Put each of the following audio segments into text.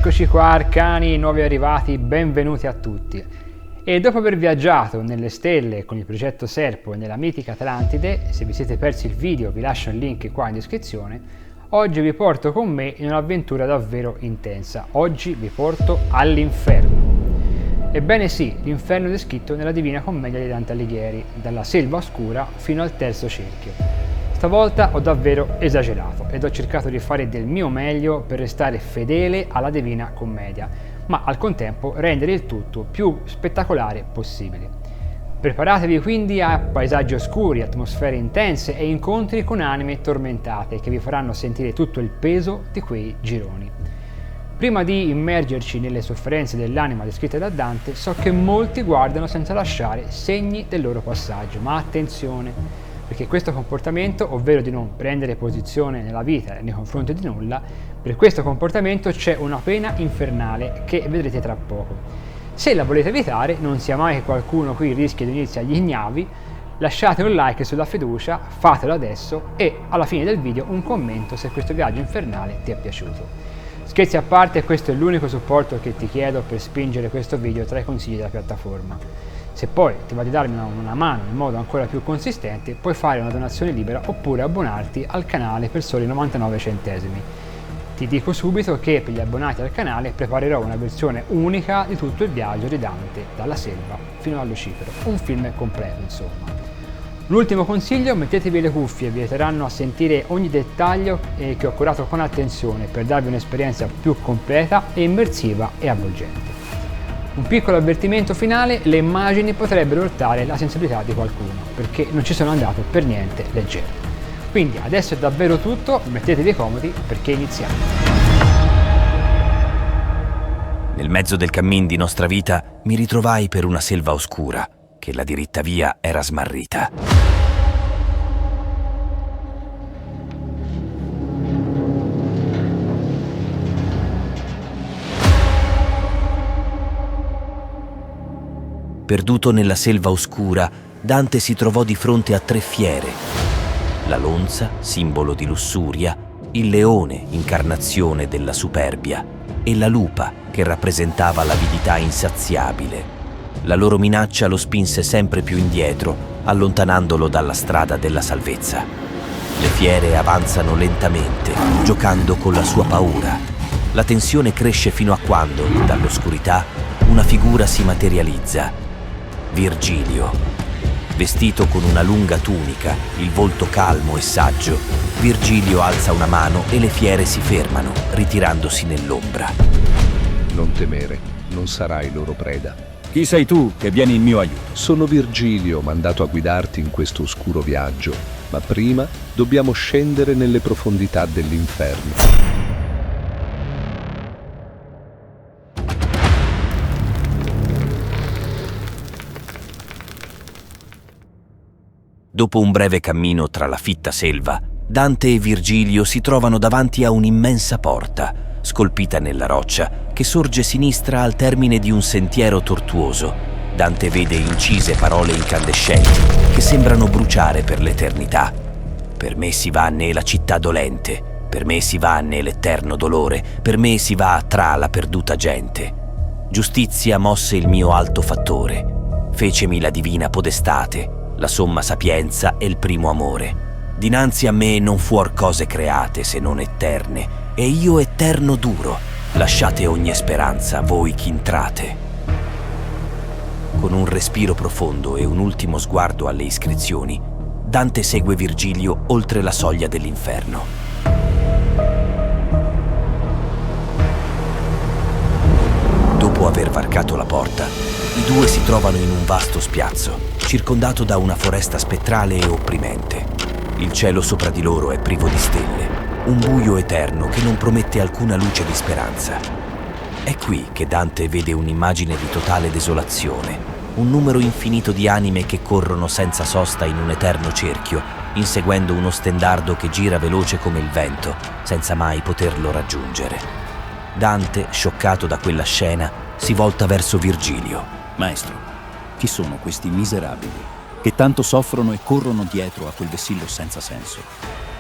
Eccoci qua arcani, nuovi arrivati, benvenuti a tutti. E dopo aver viaggiato nelle stelle con il progetto Serpo e nella mitica Atlantide, se vi siete persi il video vi lascio il link qua in descrizione, oggi vi porto con me in un'avventura davvero intensa. Oggi vi porto all'inferno. Ebbene sì, l'inferno è descritto nella Divina Commedia di Dante Alighieri, dalla selva oscura fino al terzo cerchio. Stavolta ho davvero esagerato ed ho cercato di fare del mio meglio per restare fedele alla Divina Commedia, ma al contempo rendere il tutto più spettacolare possibile. Preparatevi quindi a paesaggi oscuri, atmosfere intense e incontri con anime tormentate che vi faranno sentire tutto il peso di quei gironi. Prima di immergerci nelle sofferenze dell'anima descritte da Dante, so che molti guardano senza lasciare segni del loro passaggio, ma attenzione! Perché questo comportamento, ovvero di non prendere posizione nella vita nei confronti di nulla, per questo comportamento c'è una pena infernale che vedrete tra poco. Se la volete evitare, non sia mai che qualcuno qui rischia di unirsi agli ignavi, lasciate un like sulla fiducia, fatelo adesso e alla fine del video un commento se questo viaggio infernale ti è piaciuto. Scherzi a parte, questo è l'unico supporto che ti chiedo per spingere questo video tra i consigli della piattaforma. Se poi ti va di darmi una mano in modo ancora più consistente, puoi fare una donazione libera oppure abbonarti al canale per soli 99 centesimi. Ti dico subito che per gli abbonati al canale preparerò una versione unica di tutto il viaggio di Dante, dalla selva fino a Lucifero, un film completo insomma. L'ultimo consiglio: mettetevi le cuffie, vi aiuteranno a sentire ogni dettaglio che ho curato con attenzione per darvi un'esperienza più completa e immersiva e avvolgente. Un piccolo avvertimento finale: le immagini potrebbero urtare la sensibilità di qualcuno, perché non ci sono andato per niente leggero. Quindi adesso è davvero tutto, mettetevi comodi perché iniziamo. Nel mezzo del cammin di nostra vita mi ritrovai per una selva oscura, che la diritta via era smarrita. Perduto nella selva oscura, Dante si trovò di fronte a 3 fiere: la lonza, simbolo di lussuria, il leone, incarnazione della superbia, e la lupa, che rappresentava l'avidità insaziabile. La loro minaccia lo spinse sempre più indietro, allontanandolo dalla strada della salvezza. Le fiere avanzano lentamente, giocando con la sua paura. La tensione cresce fino a quando, dall'oscurità, una figura si materializza. Virgilio. Vestito con una lunga tunica, il volto calmo e saggio, Virgilio alza una mano e le fiere si fermano, ritirandosi nell'ombra. Non temere, non sarai loro preda. Chi sei tu che vieni in mio aiuto? Sono Virgilio, mandato a guidarti in questo oscuro viaggio, ma prima dobbiamo scendere nelle profondità dell'inferno. Dopo un breve cammino tra la fitta selva, Dante e Virgilio si trovano davanti a un'immensa porta, scolpita nella roccia, che sorge sinistra al termine di un sentiero tortuoso. Dante vede incise parole incandescenti che sembrano bruciare per l'eternità. Per me si va nella città dolente, per me si va nell'eterno dolore, per me si va tra la perduta gente. Giustizia mosse il mio alto fattore, fecemi la divina podestate, la somma sapienza e il primo amore. Dinanzi a me non fuor cose create se non eterne, e io eterno duro. Lasciate ogni speranza, voi chi intrate. Con un respiro profondo e un ultimo sguardo alle iscrizioni, Dante segue Virgilio oltre la soglia dell'inferno. Dopo aver varcato la porta, i due si trovano in un vasto spiazzo, circondato da una foresta spettrale e opprimente. Il cielo sopra di loro è privo di stelle, un buio eterno che non promette alcuna luce di speranza. È qui che Dante vede un'immagine di totale desolazione, un numero infinito di anime che corrono senza sosta in un eterno cerchio, inseguendo uno stendardo che gira veloce come il vento, senza mai poterlo raggiungere. Dante, scioccato da quella scena, si volta verso Virgilio. Maestro, chi sono questi miserabili che tanto soffrono e corrono dietro a quel vessillo senza senso?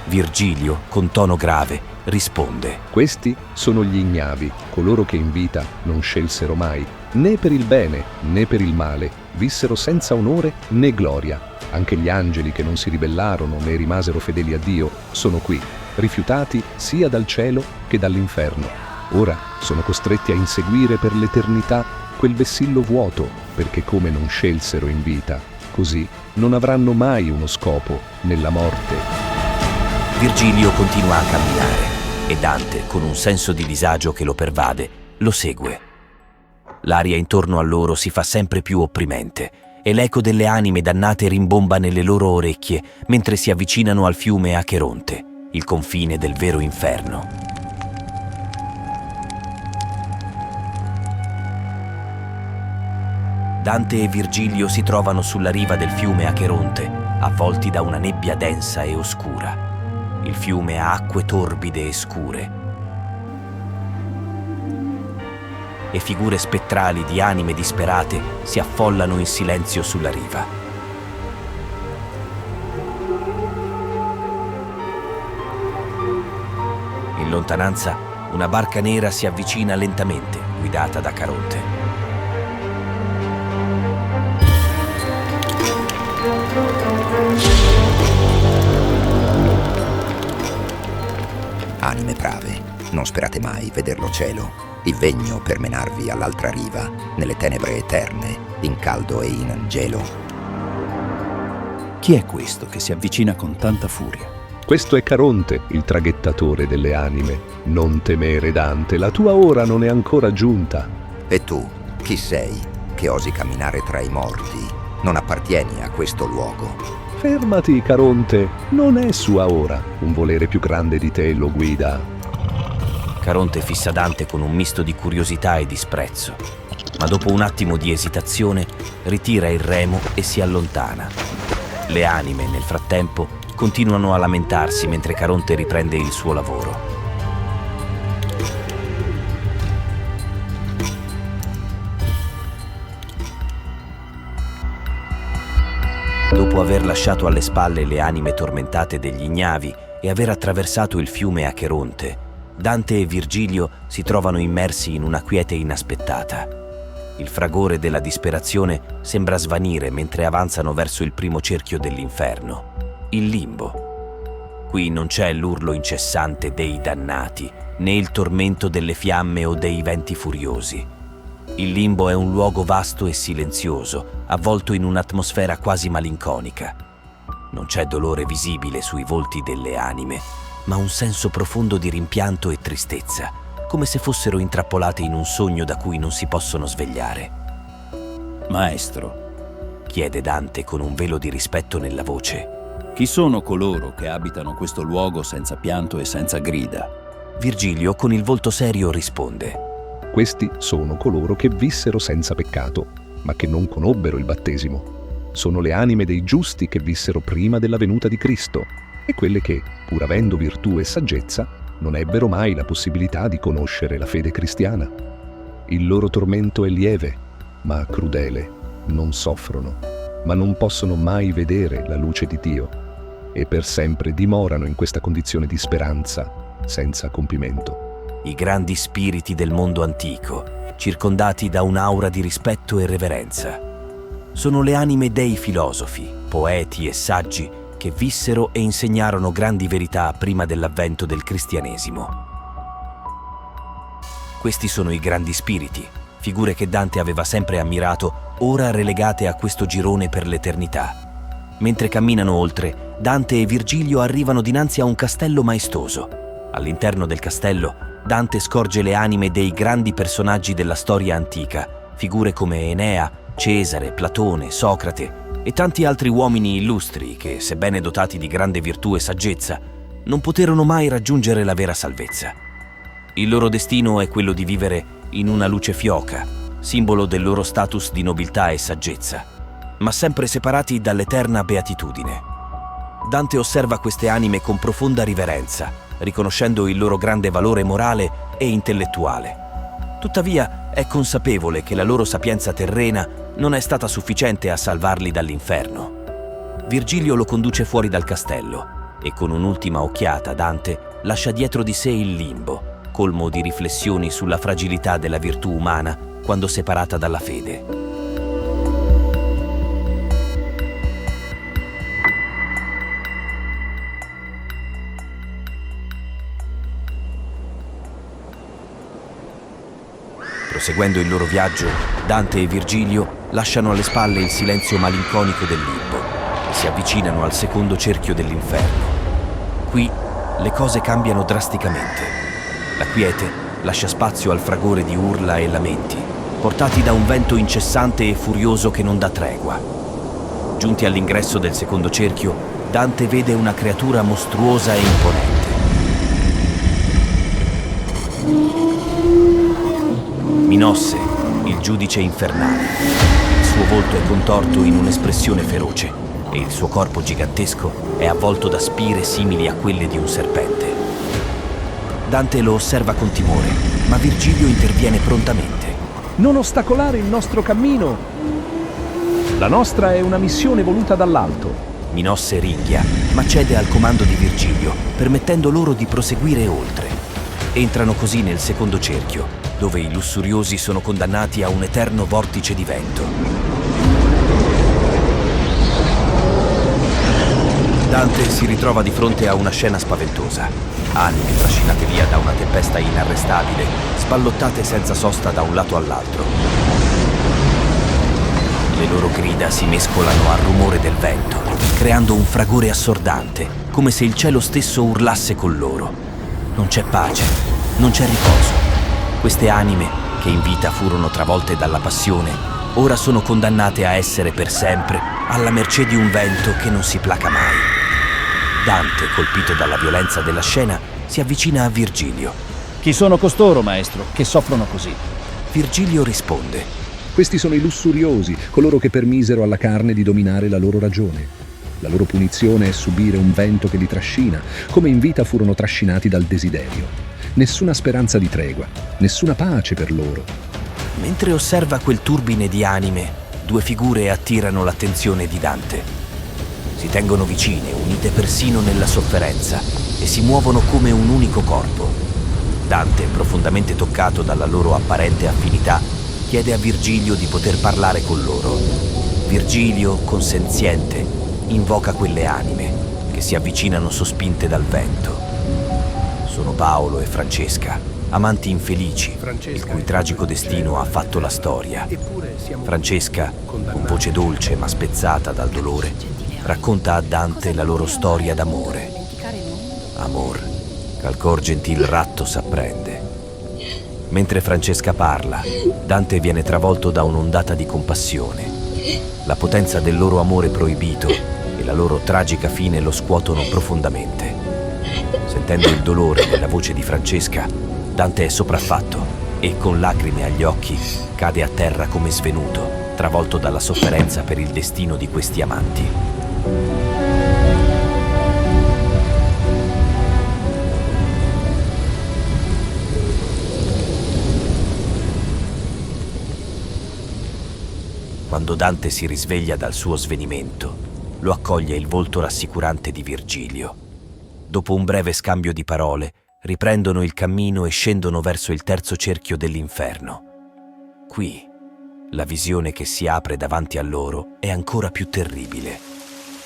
Virgilio, con tono grave, risponde: Questi sono gli ignavi, coloro che in vita non scelsero mai, né per il bene né per il male, vissero senza onore né gloria. Anche gli angeli che non si ribellarono né rimasero fedeli a Dio sono qui, rifiutati sia dal cielo che dall'inferno. Ora sono costretti a inseguire per l'eternità quel vessillo vuoto, perché come non scelsero in vita, così non avranno mai uno scopo nella morte. Virgilio continua a camminare e Dante, con un senso di disagio che lo pervade, lo segue. L'aria intorno a loro si fa sempre più opprimente e l'eco delle anime dannate rimbomba nelle loro orecchie mentre si avvicinano al fiume Acheronte, il confine del vero inferno. Dante e Virgilio si trovano sulla riva del fiume Acheronte, avvolti da una nebbia densa e oscura. Il fiume ha acque torbide e scure e figure spettrali di anime disperate si affollano in silenzio sulla riva. In lontananza, una barca nera si avvicina lentamente, guidata da Caronte. Anime brave, non sperate mai vederlo cielo, il vegno per menarvi all'altra riva, nelle tenebre eterne, in caldo e in gelo. Chi è questo che si avvicina con tanta furia? Questo è Caronte, il traghettatore delle anime. Non temere, Dante, la tua ora non è ancora giunta. E tu, chi sei, che osi camminare tra i morti? Non appartieni a questo luogo. Fermati, Caronte, non è sua ora. Un volere più grande di te lo guida. Caronte fissa Dante con un misto di curiosità e disprezzo, ma dopo un attimo di esitazione ritira il remo e si allontana. Le anime, nel frattempo, continuano a lamentarsi mentre Caronte riprende il suo lavoro. Dopo aver lasciato alle spalle le anime tormentate degli ignavi e aver attraversato il fiume Acheronte, Dante e Virgilio si trovano immersi in una quiete inaspettata. Il fragore della disperazione sembra svanire mentre avanzano verso il primo cerchio dell'inferno, il limbo. Qui non c'è l'urlo incessante dei dannati, né il tormento delle fiamme o dei venti furiosi. Il limbo è un luogo vasto e silenzioso, avvolto in un'atmosfera quasi malinconica. Non c'è dolore visibile sui volti delle anime, ma un senso profondo di rimpianto e tristezza, come se fossero intrappolate in un sogno da cui non si possono svegliare. Maestro, Chiede Dante con un velo di rispetto nella voce. chi sono coloro che abitano questo luogo senza pianto e senza grida? Virgilio, con il volto serio, risponde: Questi sono coloro che vissero senza peccato, ma che non conobbero il battesimo. Sono le anime dei giusti che vissero prima della venuta di Cristo e quelle che, pur avendo virtù e saggezza, non ebbero mai la possibilità di conoscere la fede cristiana. Il loro tormento è lieve, ma crudele. Non soffrono, ma non possono mai vedere la luce di Dio e per sempre dimorano in questa condizione di speranza senza compimento. I grandi spiriti del mondo antico, circondati da un'aura di rispetto e reverenza. Sono le anime dei filosofi, poeti e saggi che vissero e insegnarono grandi verità prima dell'avvento del cristianesimo. Questi sono i grandi spiriti, figure che Dante aveva sempre ammirato, ora relegate a questo girone per l'eternità. Mentre camminano oltre, Dante e Virgilio arrivano dinanzi a un castello maestoso. All'interno del castello, Dante scorge le anime dei grandi personaggi della storia antica, figure come Enea, Cesare, Platone, Socrate e tanti altri uomini illustri che, sebbene dotati di grande virtù e saggezza, non poterono mai raggiungere la vera salvezza. Il loro destino è quello di vivere in una luce fioca, simbolo del loro status di nobiltà e saggezza, ma sempre separati dall'eterna beatitudine. Dante osserva queste anime con profonda riverenza, riconoscendo il loro grande valore morale e intellettuale. Tuttavia, è consapevole che la loro sapienza terrena non è stata sufficiente a salvarli dall'inferno. Virgilio lo conduce fuori dal castello e con un'ultima occhiata Dante lascia dietro di sé il limbo, colmo di riflessioni sulla fragilità della virtù umana quando separata dalla fede. Proseguendo il loro viaggio, Dante e Virgilio lasciano alle spalle il silenzio malinconico del limbo e si avvicinano al secondo cerchio dell'inferno. Qui le cose cambiano drasticamente. La quiete lascia spazio al fragore di urla e lamenti, portati da un vento incessante e furioso che non dà tregua. Giunti all'ingresso del secondo cerchio, Dante vede una creatura mostruosa e imponente. Minosse, il giudice infernale. Il suo volto è contorto in un'espressione feroce e il suo corpo gigantesco è avvolto da spire simili a quelle di un serpente. Dante lo osserva con timore, ma Virgilio interviene prontamente. Non ostacolare il nostro cammino! La nostra è una missione voluta dall'alto. Minosse ringhia, ma cede al comando di Virgilio, permettendo loro di proseguire oltre. Entrano così nel secondo cerchio, dove i lussuriosi sono condannati a un eterno vortice di vento. Dante si ritrova di fronte a una scena spaventosa. Anime trascinate via da una tempesta inarrestabile, sballottate senza sosta da un lato all'altro. Le loro grida si mescolano al rumore del vento, creando un fragore assordante, come se il cielo stesso urlasse con loro. Non c'è pace, non c'è riposo. Queste anime, che in vita furono travolte dalla passione, ora sono condannate a essere per sempre alla mercé di un vento che non si placa mai. Dante, colpito dalla violenza della scena, si avvicina a Virgilio. Chi sono costoro, maestro, che soffrono così? Virgilio risponde: Questi sono i lussuriosi, coloro che permisero alla carne di dominare la loro ragione. La loro punizione è subire un vento che li trascina, come in vita furono trascinati dal desiderio. Nessuna speranza di tregua, nessuna pace per loro. Mentre osserva quel turbine di anime, due figure attirano l'attenzione di Dante. Si tengono vicine, unite persino nella sofferenza, e si muovono come un unico corpo. Dante, profondamente toccato dalla loro apparente affinità, chiede a Virgilio di poter parlare con loro. Virgilio, consenziente, invoca quelle anime che si avvicinano sospinte dal vento. Sono Paolo e Francesca, amanti infelici, il cui tragico destino ha fatto la storia. Francesca, con voce dolce ma spezzata dal dolore, racconta a Dante la loro storia d'amore. Amor, ch'al cor gentil ratto s'apprende. Mentre Francesca parla, Dante viene travolto da un'ondata di compassione. La potenza del loro amore proibito e la loro tragica fine lo scuotono profondamente. Sentendo il dolore nella voce di Francesca, Dante è sopraffatto e, con lacrime agli occhi, cade a terra come svenuto, travolto dalla sofferenza per il destino di questi amanti. Quando Dante si risveglia dal suo svenimento, lo accoglie il volto rassicurante di Virgilio. Dopo un breve scambio di parole, riprendono il cammino e scendono verso il terzo cerchio dell'inferno. Qui, la visione che si apre davanti a loro è ancora più terribile.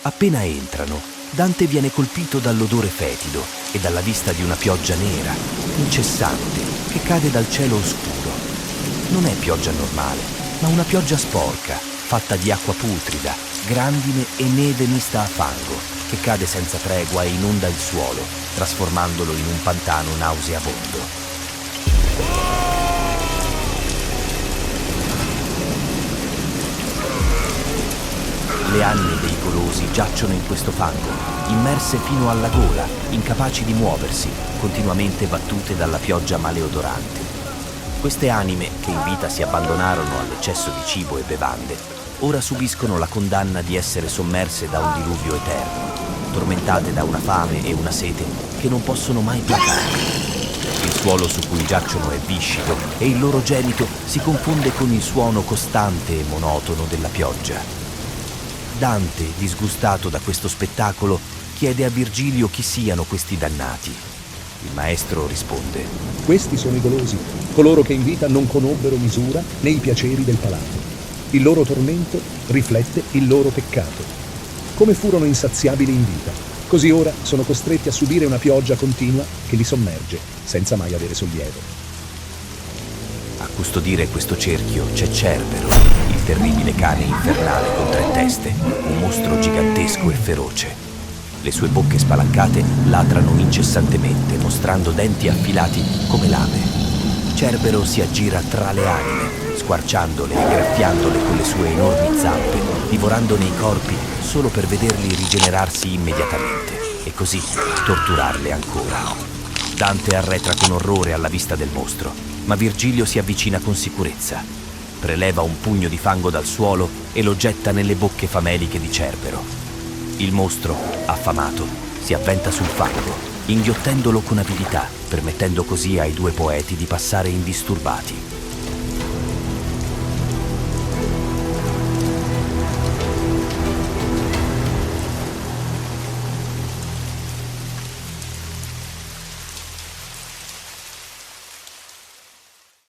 Appena entrano, Dante viene colpito dall'odore fetido e dalla vista di una pioggia nera, incessante, che cade dal cielo oscuro. Non è pioggia normale, ma una pioggia sporca, fatta di acqua putrida, grandine e neve mista a fango, che cade senza tregua e inonda il suolo, trasformandolo in un pantano nauseabondo. Le anime dei golosi giacciono in questo fango, immerse fino alla gola, incapaci di muoversi, continuamente battute dalla pioggia maleodorante. Queste anime, che in vita si abbandonarono all'eccesso di cibo e bevande, ora subiscono la condanna di essere sommerse da un diluvio eterno, tormentate da una fame e una sete che non possono mai placare. Il suolo su cui giacciono è viscido e il loro gemito si confonde con il suono costante e monotono della pioggia. Dante, disgustato da questo spettacolo, chiede a Virgilio chi siano questi dannati. Il maestro risponde: Questi sono i golosi, coloro che in vita non conobbero misura né i piaceri del palato. Il loro tormento riflette il loro peccato. Come furono insaziabili in vita, così ora sono costretti a subire una pioggia continua che li sommerge, senza mai avere sollievo. A custodire questo cerchio c'è Cerbero, il terribile cane infernale con 3 teste, un mostro gigantesco e feroce. Le sue bocche spalancate ladrano incessantemente, mostrando denti affilati come lame. Cerbero si aggira tra le anime, squarciandole e graffiandole con le sue enormi zampe, divorandone i corpi solo per vederli rigenerarsi immediatamente e così torturarle ancora. Dante arretra con orrore alla vista del mostro, ma Virgilio si avvicina con sicurezza. Preleva un pugno di fango dal suolo e lo getta nelle bocche fameliche di Cerbero. Il mostro, affamato, si avventa sul fango, inghiottendolo con avidità, permettendo così ai 2 poeti di passare indisturbati.